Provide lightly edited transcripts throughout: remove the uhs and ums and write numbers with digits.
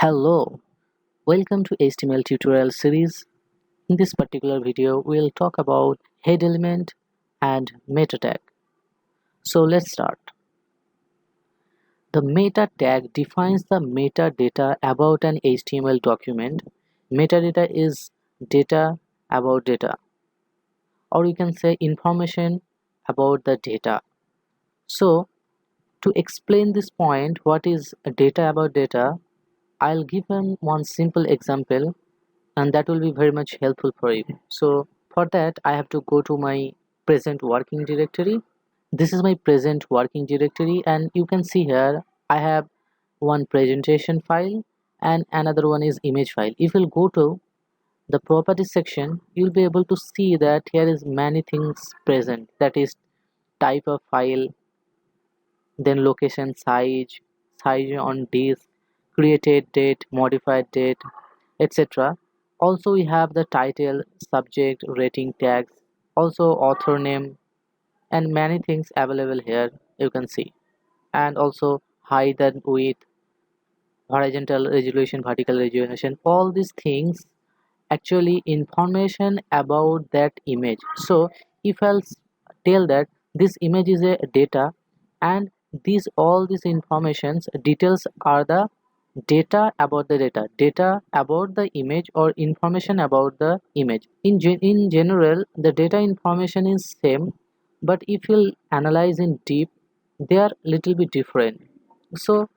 Hello, welcome to HTML tutorial series. In this particular video, we'll talk about head element and meta tag. So let's start. The meta tag defines the metadata about an HTML document. Metadata is data about data, or you can say information about the data. So to explain this point, what is data about data, I'll give one simple example and that will be very much helpful for you. So for that I have to go to my present working directory. This is my present working directory, and you can see here I have one presentation file and another one is image file. If you'll go to the properties section, you'll be able to see that here is many things present, that is type of file, then location, size on disk, created date, modified date, etc. Also we have the title, subject, rating tags, also author name, and many things available here you can see. And also height and width, horizontal resolution, vertical resolution, all these things actually information about that image. So if I'll tell that this image is a data, and these all these informations details are the data about the data about the image, or information about the image. In general the data information is same, but if you'll analyze in deep, they are little bit different. So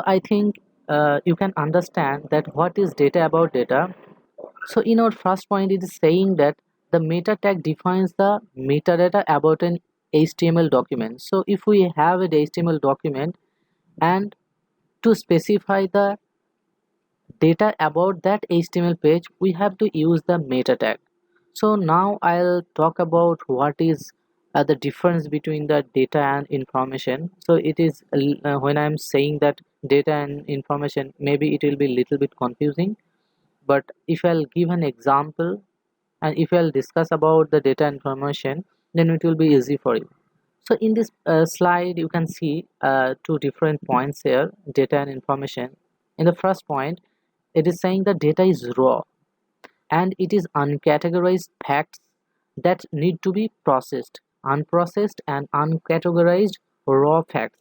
I think you can understand that what is data about data. So in our first point, it is saying that the meta tag defines the metadata about an HTML document. So if we have an HTML document, and to specify the data about that HTML page, we have to use the meta tag. So now I'll talk about what is the difference between the data and information. So it is when I'm saying that data and information, maybe it will be little bit confusing, but if I'll give an example and if I'll discuss about the data information, then it will be easy for you. So in this slide you can see two different points here, data and information. In the first point, it is saying that data is raw and it is uncategorized facts that need to be processed. Unprocessed and uncategorized raw facts.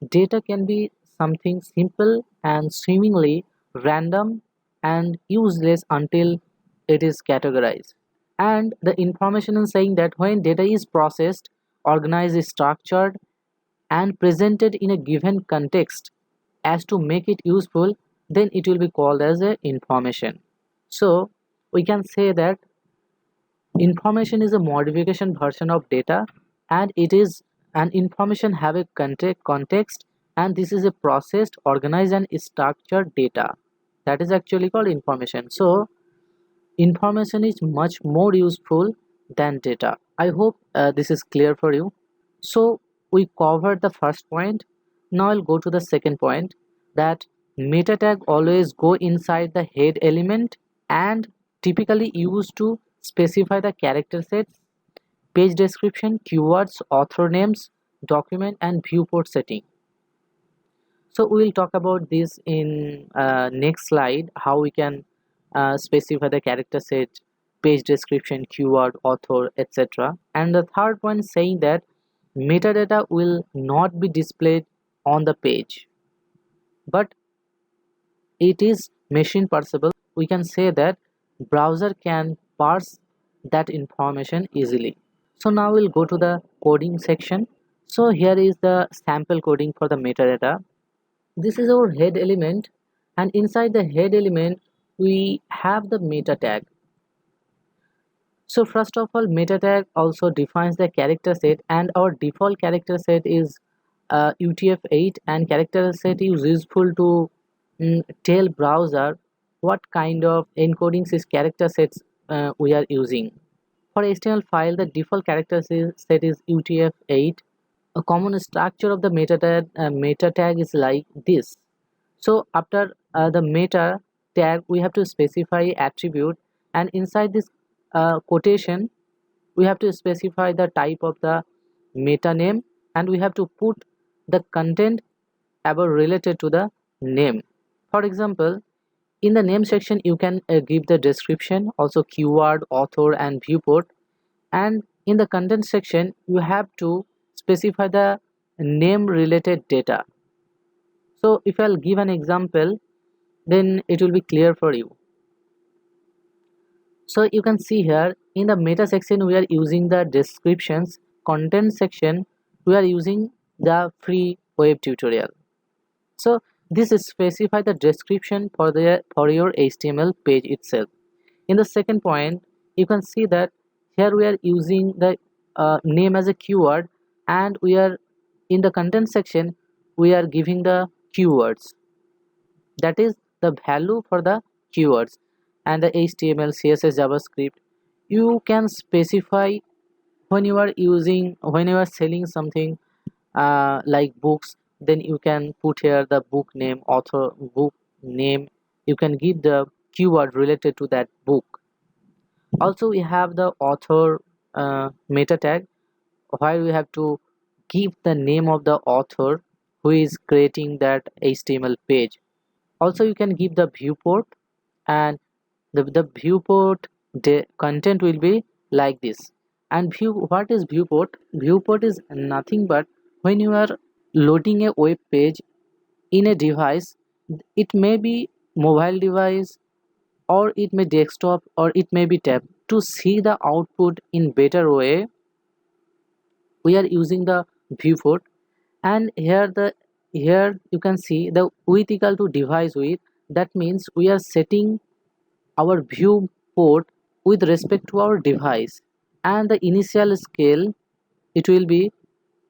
Data can be something simple and seemingly random and useless until it is categorized. And the information is saying that when data is processed, organized, structured, and presented in a given context as to make it useful, then it will be called as a information. So we can say that information is a modification version of data, and it is an information have a context, and this is a processed, organized, and structured data. That is actually called information. So information is much more useful than data. I hope this is clear for you. So we covered the first point. Now I'll go to the second point, that meta tag always go inside the head element and typically used to specify the character sets, page description, keywords, author names, document, and viewport setting. So we will talk about this in next slide, how we can specify the character set, page description, keyword, author, etc. And the third one is saying that metadata will not be displayed on the page, but it is machine parsable. We can say that browser can parse that information easily. So now we'll go to the coding section. So here is the sample coding for the metadata. This is our head element, and inside the head element we have the meta tag. So first of all, meta tag also defines the character set, and our default character set is UTF-8, and character set is useful to tell browser what kind of encoding character sets we are using. For HTML file, the default character set is UTF-8. A common structure of the meta tag is like this. So after the meta tag, we have to specify attribute, and inside this quotation we have to specify the type of the meta name, and we have to put the content about related to the name. For example, in the name section you can give the description, also keyword, author and viewport. And in the content section you have to specify the name related data. So if I'll give an example, then it will be clear for you. So you can see here in the meta section we are using the descriptions, content section we are using the free web tutorial. So this is specify the description for your HTML page itself. In the second point you can see that here we are using the name as a keyword, and we are in the content section we are giving the keywords, that is the value for the keywords. And the HTML, CSS, JavaScript you can specify when you are using, when you are selling something like books, then you can put here the book name, author, book name. You can give the keyword related to that book. Also we have the author meta tag, where we have to give the name of the author who is creating that HTML page. Also you can give the viewport, and the viewport content will be like this. And what is viewport? Viewport is nothing but when you are loading a web page in a device, it may be mobile device or it may desktop or it may be tab. To see the output in better way we are using the viewport. And here you can see the width equal to device width. That means we are setting our viewport with respect to our device, and the initial scale it will be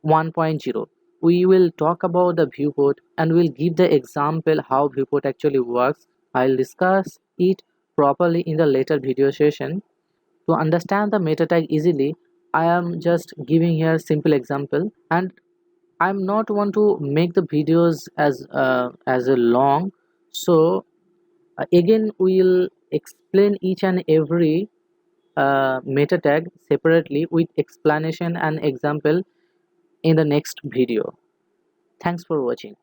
1.0. We will talk about the viewport and we'll give the example how viewport actually works. I'll discuss it properly in the later video session. To understand the meta tag easily, I am just giving here simple example, and I'm not want to make the videos as a long. So again we'll explain each and every meta tag separately with explanation and example in the next video. Thanks for watching.